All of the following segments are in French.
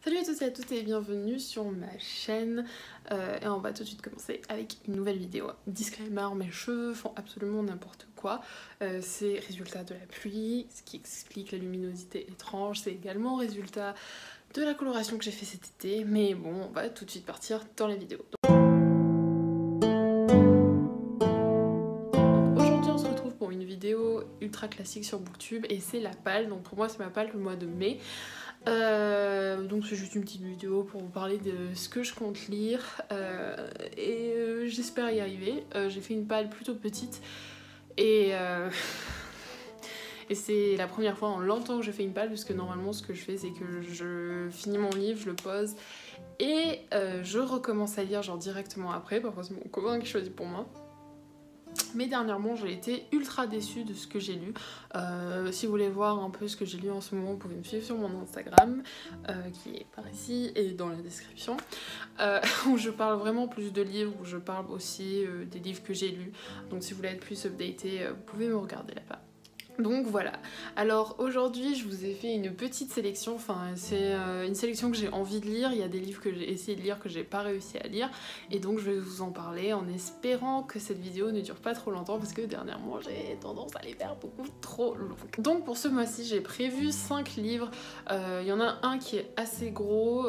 Salut à tous et à toutes et bienvenue sur ma chaîne et on va tout de suite commencer avec une nouvelle vidéo. Disclaimer, mes cheveux font absolument n'importe quoi, c'est résultat de la pluie, ce qui explique la luminosité étrange, c'est également résultat de la coloration que j'ai fait cet été, mais bon, on va tout de suite partir dans la vidéo. Aujourd'hui on se retrouve pour une vidéo ultra classique sur Booktube et c'est la palle, donc pour moi c'est ma palle le mois de mai. Donc c'est juste une petite vidéo pour vous parler de ce que je compte lire et j'espère y arriver. J'ai fait une palle plutôt petite et c'est la première fois en longtemps que je fais une palle, puisque normalement ce que je fais c'est que je finis mon livre, je le pose et je recommence à lire genre directement après. Parfois c'est mon copain qui choisit pour moi. Mais dernièrement j'ai été ultra déçue de ce que j'ai lu. Si vous voulez voir un peu ce que j'ai lu en ce moment, vous pouvez me suivre sur mon Instagram qui est par ici et dans la description, où je parle vraiment plus de livres, où je parle aussi des livres que j'ai lus. Donc si vous voulez être plus updaté, vous pouvez me regarder là-bas. Donc voilà, alors aujourd'hui je vous ai fait une petite sélection, enfin c'est une sélection que j'ai envie de lire, il y a des livres que j'ai essayé de lire que j'ai pas réussi à lire et donc je vais vous en parler en espérant que cette vidéo ne dure pas trop longtemps parce que dernièrement j'ai tendance à les faire beaucoup trop longues. Donc pour ce mois-ci j'ai prévu 5 livres, il y en a un qui est assez gros,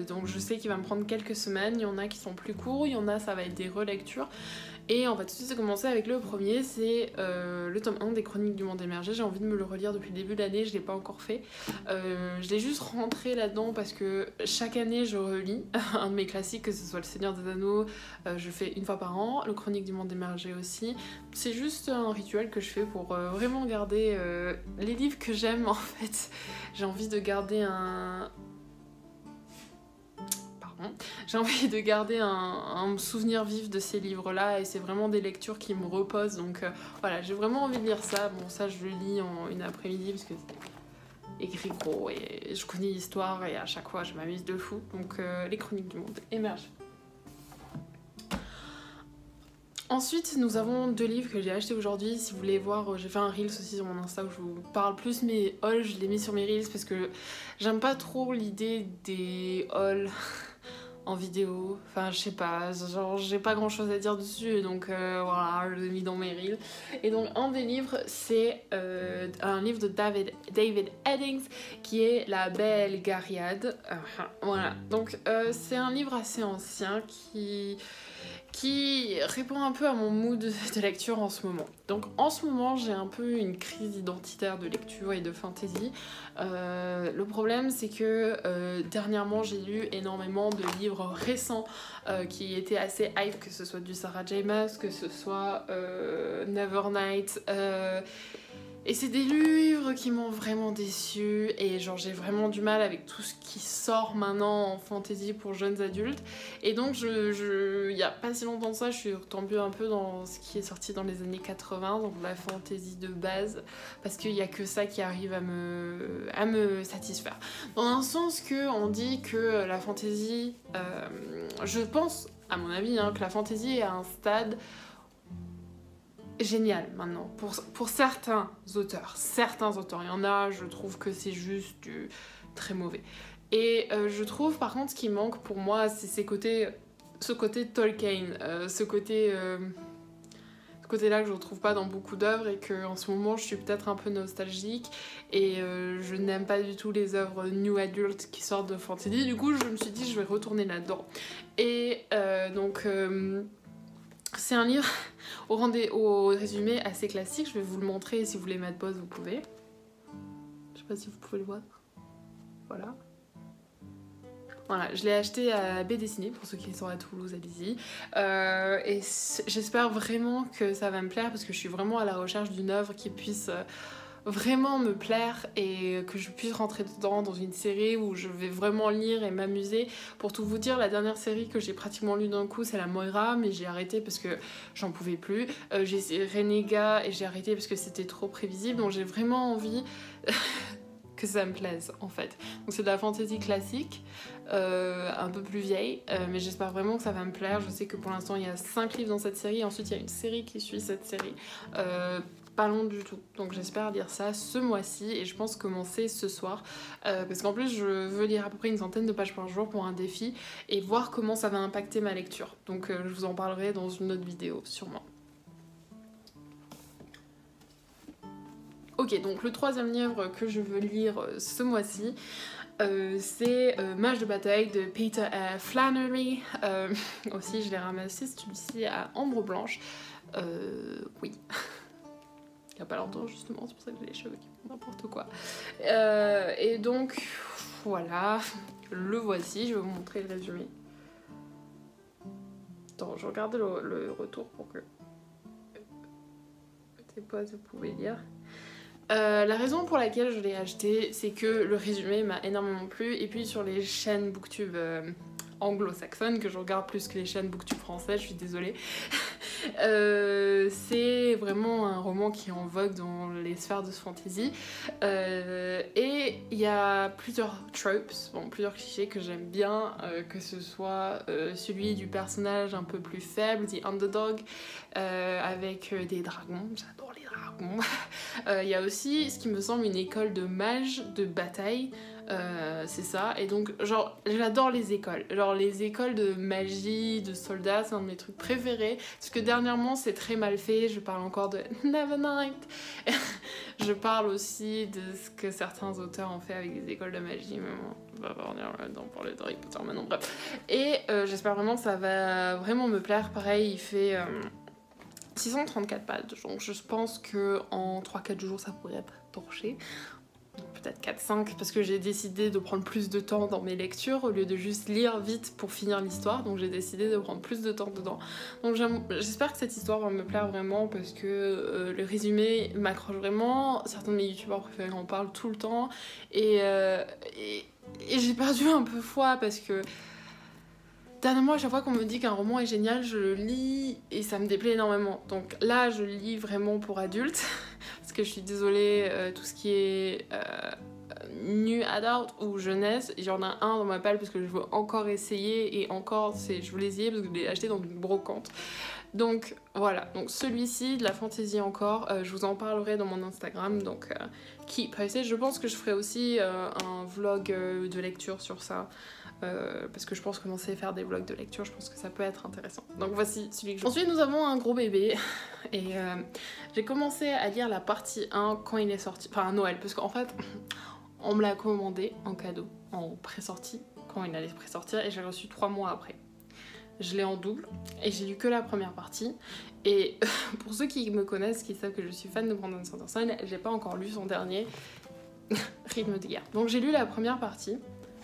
donc je sais qu'il va me prendre quelques semaines, il y en a qui sont plus courts, il y en a ça va être des relectures. Et on va tout de suite commencer avec le premier, c'est le tome 1 des Chroniques du Monde Émergé. J'ai envie de me le relire depuis le début de l'année, je l'ai pas encore fait. Je l'ai juste rentré là-dedans parce que chaque année je relis un de mes classiques, que ce soit Le Seigneur des Anneaux, je fais une fois par an, le Chronique du Monde Émergé aussi. C'est juste un rituel que je fais pour vraiment garder les livres que j'aime en fait. J'ai envie de garder un souvenir vif de ces livres-là et c'est vraiment des lectures qui me reposent, donc voilà, j'ai vraiment envie de lire ça. Bon, ça je le lis en une après-midi parce que c'est écrit gros et je connais l'histoire et à chaque fois je m'amuse de fou, donc les Chroniques du Monde Émergé. Ensuite, nous avons 2 livres que j'ai achetés aujourd'hui. Si vous voulez voir, j'ai fait un Reels aussi sur mon Insta où je vous parle plus mes hauls, je les mets sur mes Reels parce que j'aime pas trop l'idée des hauls en vidéo, enfin je sais pas, genre j'ai pas grand chose à dire dessus, donc voilà, je l'ai mis dans mes reels. Et donc un des livres c'est un livre de David Eddings qui est La Belle Gariade. Voilà, donc c'est un livre assez ancien qui répond un peu à mon mood de lecture en ce moment. Donc en ce moment j'ai un peu une crise identitaire de lecture et de fantasy. Le problème c'est que dernièrement j'ai lu énormément de livres récents qui étaient assez hype, que ce soit du Sarah J Maas, que ce soit Nevernight. Et c'est des livres qui m'ont vraiment déçue et genre j'ai vraiment du mal avec tout ce qui sort maintenant en fantasy pour jeunes adultes. Et donc il y a pas si longtemps de ça, je suis retombée un peu dans ce qui est sorti dans les années 80, donc la fantasy de base, parce qu'il y a que ça qui arrive à me satisfaire. Dans un sens que on dit que la fantasy, je pense à mon avis que la fantasy est à un stade génial maintenant pour certains auteurs, il y en a je trouve que c'est juste du très mauvais et je trouve par contre ce qui manque pour moi c'est ce côté Tolkien, ce côté là que je retrouve pas dans beaucoup d'œuvres et que en ce moment je suis peut-être un peu nostalgique et je n'aime pas du tout les œuvres new adult qui sortent de fantasy. Du coup je me suis dit je vais retourner là-dedans et donc c'est un livre au résumé assez classique, je vais vous le montrer, si vous voulez mettre pause vous pouvez. Je sais pas si vous pouvez le voir. Voilà. Voilà, je l'ai acheté à B Dessiné, pour ceux qui sont à Toulouse, allez-y. Et j'espère vraiment que ça va me plaire parce que je suis vraiment à la recherche d'une œuvre qui puisse vraiment me plaire et que je puisse rentrer dedans dans une série où je vais vraiment lire et m'amuser. Pour tout vous dire, la dernière série que j'ai pratiquement lue d'un coup c'est la Moira, mais j'ai arrêté parce que j'en pouvais plus. J'ai essayé Renégat et j'ai arrêté parce que c'était trop prévisible, donc j'ai vraiment envie que ça me plaise en fait. Donc c'est de la fantasy classique, un peu plus vieille, mais j'espère vraiment que ça va me plaire. Je sais que pour l'instant il y a 5 livres dans cette série, ensuite il y a une série qui suit cette série. pas long du tout. Donc j'espère lire ça ce mois-ci et je pense commencer ce soir. Parce qu'en plus je veux lire à peu près une centaine de pages par jour pour un défi et voir comment ça va impacter ma lecture. Donc je vous en parlerai dans une autre vidéo sûrement. Ok, donc le troisième livre que je veux lire ce mois-ci, c'est Mage de bataille de Peter Flannery. Aussi, je l'ai ramassé celui-ci à Ambre Blanche. Oui. Il n'y a pas longtemps, justement, c'est pour ça que j'ai les cheveux qui font n'importe quoi. Et donc, voilà, le voici. Je vais vous montrer le résumé. Attends, je regarde le retour pour que... Peut-être pas, vous pouvez lire. La raison pour laquelle je l'ai acheté, c'est que le résumé m'a énormément plu, et puis sur les chaînes booktube anglo-saxonnes, que je regarde plus que les chaînes booktube françaises, je suis désolée, c'est vraiment un roman qui est en vogue dans les sphères de fantasy, et il y a plusieurs tropes, bon, plusieurs clichés que j'aime bien, que ce soit celui du personnage un peu plus faible, the underdog, avec des dragons, j'adore les dragons. Il y a aussi ce qui me semble une école de mages de bataille, c'est ça, et donc genre j'adore les écoles, genre les écoles de magie, de soldats, c'est un de mes trucs préférés, parce que dernièrement c'est très mal fait, je parle encore de Nevernight, je parle aussi de ce que certains auteurs ont fait avec des écoles de magie, mais bon, on va pas revenir là-dedans pour le Harry Potter maintenant, bref, et j'espère vraiment que ça va vraiment me plaire. Pareil, il fait 634 pages, donc je pense que en 3-4 jours ça pourrait être torché. Peut-être 4-5, parce que j'ai décidé de prendre plus de temps dans mes lectures au lieu de juste lire vite pour finir l'histoire, donc j'ai décidé de prendre plus de temps dedans. Donc j'espère que cette histoire va me plaire vraiment, parce que le résumé m'accroche vraiment, certains de mes youtubeurs préférés en parlent tout le temps, et j'ai perdu un peu foi, parce que dernièrement, à chaque fois qu'on me dit qu'un roman est génial, je le lis et ça me déplaît énormément. Donc là, je lis vraiment pour adultes, parce que je suis désolée, tout ce qui est new adult ou jeunesse, il y en a un dans ma palle parce que je veux encore essayer, et encore, je veux l'essayer parce que je l'ai acheté dans une brocante. Donc voilà, donc celui-ci, de la fantasy encore, je vous en parlerai dans mon Instagram, donc keep posted. Je pense que je ferai aussi un vlog de lecture sur ça. Parce que je pense commencer à faire des vlogs de lecture, je pense que ça peut être intéressant. Donc voici celui que je... Ensuite nous avons un gros bébé, et j'ai commencé à lire la partie 1 quand il est sorti, enfin à Noël, parce qu'en fait on me l'a commandé en cadeau, en pré-sortie, quand il allait pré-sortir, et j'ai reçu 3 mois après. Je l'ai en double, et j'ai lu que la première partie, et pour ceux qui me connaissent, qui savent que je suis fan de Brandon Sanderson, j'ai pas encore lu son dernier, Rythme de guerre. Donc j'ai lu la première partie,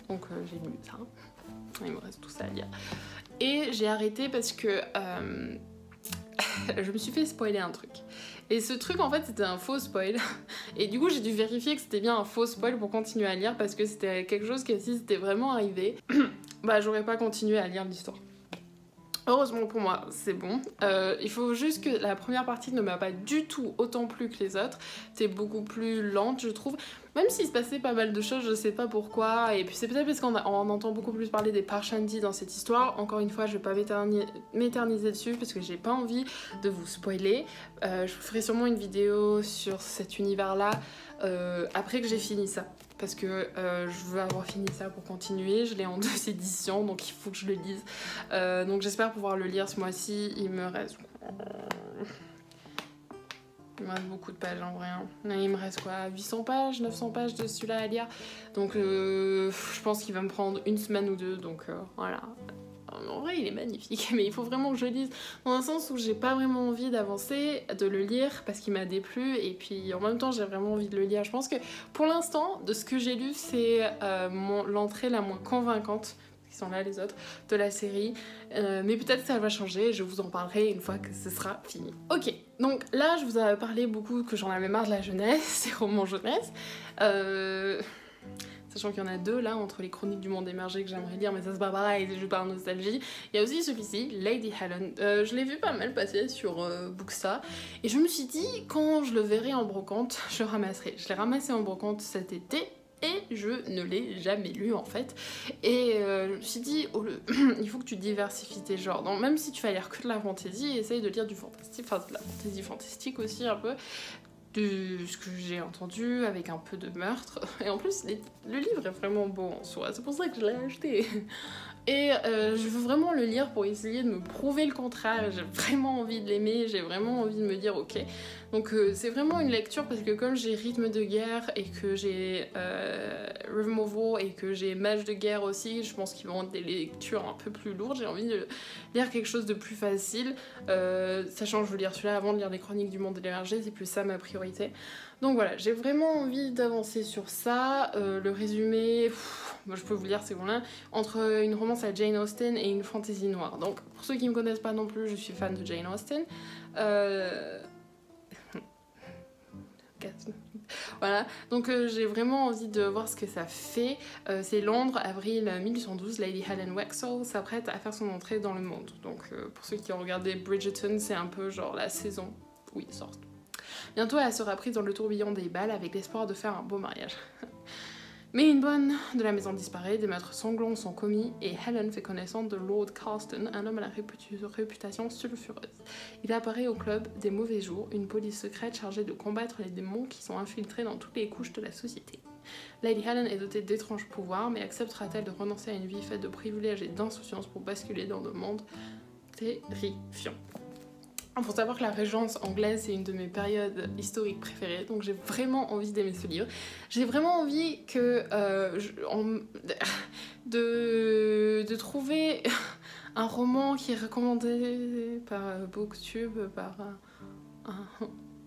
donc j'ai lu ça, il me reste tout ça à lire. Et j'ai arrêté parce que je me suis fait spoiler un truc. Et ce truc en fait c'était un faux spoil. Et du coup j'ai dû vérifier que c'était bien un faux spoil pour continuer à lire, parce que c'était quelque chose que si c'était vraiment arrivé, bah j'aurais pas continué à lire l'histoire. Heureusement pour moi, c'est bon. Il faut juste que la première partie ne m'a pas du tout autant plu que les autres. C'est beaucoup plus lente, je trouve. Même s'il se passait pas mal de choses, je sais pas pourquoi. Et puis c'est peut-être parce qu'on entend beaucoup plus parler des Parshanti dans cette histoire. Encore une fois, je vais pas m'éterniser dessus parce que j'ai pas envie de vous spoiler. Je vous ferai sûrement une vidéo sur cet univers-là après que j'ai fini ça. Parce que je veux avoir fini ça pour continuer, je l'ai en 2 éditions, donc il faut que je le lise. Donc j'espère pouvoir le lire ce mois-ci. Il me reste beaucoup de pages en vrai. Hein. Il me reste quoi, 800 pages, 900 pages de celui-là à lire. Donc je pense qu'il va me prendre 1 semaine ou 2, donc voilà. En vrai il est magnifique, mais il faut vraiment que je le lise, dans un sens où j'ai pas vraiment envie d'avancer, de le lire parce qu'il m'a déplu, et puis en même temps j'ai vraiment envie de le lire. Je pense que pour l'instant, de ce que j'ai lu, c'est l'entrée la moins convaincante, qui sont là les autres, de la série, mais peut-être ça va changer, je vous en parlerai une fois que ce sera fini. Ok, donc là je vous avais parlé beaucoup que j'en avais marre de la jeunesse, ces romans jeunesse, sachant qu'il y en a 2 là, entre les Chroniques du Monde Émergé que j'aimerais lire, mais ça c'est pas pareil, c'est juste par nostalgie. Il y a aussi celui-ci, Lady Helen. Je l'ai vu pas mal passer sur Booksta, et je me suis dit, quand je le verrai en brocante, je le ramasserai. Je l'ai ramassé en brocante cet été, et je ne l'ai jamais lu en fait. Et je me suis dit, il faut que tu diversifies tes genres. Donc même si tu vas lire que de la fantasy, essaye de lire du fantastique, enfin de la fantasy fantastique aussi un peu, de ce que j'ai entendu, avec un peu de meurtre. Et en plus, le livre est vraiment beau en soi, c'est pour ça que je l'ai acheté. Et je veux vraiment le lire pour essayer de me prouver le contraire. J'ai vraiment envie de l'aimer, j'ai vraiment envie de me dire ok. Donc c'est vraiment une lecture parce que comme j'ai Rythme de guerre et que j'ai Removal et que j'ai Mage de guerre aussi, je pense qu'ils vont être des lectures un peu plus lourdes. J'ai envie de lire quelque chose de plus facile. Sachant que je veux lire celui-là avant de lire les Chroniques du Monde émergé, c'est plus ça ma priorité. Donc voilà, j'ai vraiment envie d'avancer sur ça. Le résumé, moi je peux vous lire, c'est bon là, entre une romance à Jane Austen et une fantasy noire. Donc pour ceux qui ne me connaissent pas non plus, je suis fan de Jane Austen. Voilà, donc j'ai vraiment envie de voir ce que ça fait. C'est Londres, avril 1812, Lady Helen Waxhaw s'apprête à faire son entrée dans le monde. Donc pour ceux qui ont regardé Bridgerton, c'est un peu genre la saison où ils sortent. Bientôt, elle sera prise dans le tourbillon des balles avec l'espoir de faire un beau mariage. Mais une bonne de la maison disparaît, des meurtres sanglants sont commis et Helen fait connaissance de Lord Carston, un homme à la réputation sulfureuse. Il apparaît au club des mauvais jours, une police secrète chargée de combattre les démons qui sont infiltrés dans toutes les couches de la société. Lady Helen est dotée d'étranges pouvoirs, mais acceptera-t-elle de renoncer à une vie faite de privilèges et d'insouciance pour basculer dans un monde terrifiant? Faut savoir que la Régence anglaise c'est une de mes périodes historiques préférées, donc j'ai vraiment envie d'aimer ce livre. J'ai vraiment envie que de trouver un roman qui est recommandé par Booktube, par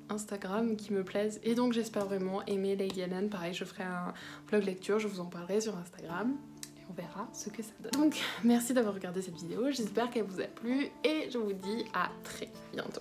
Instagram qui me plaise, et donc j'espère vraiment aimer Lady Helen. Pareil, je ferai un vlog lecture, je vous en parlerai sur Instagram. On verra ce que ça donne. Donc merci d'avoir regardé cette vidéo, j'espère qu'elle vous a plu et je vous dis à très bientôt.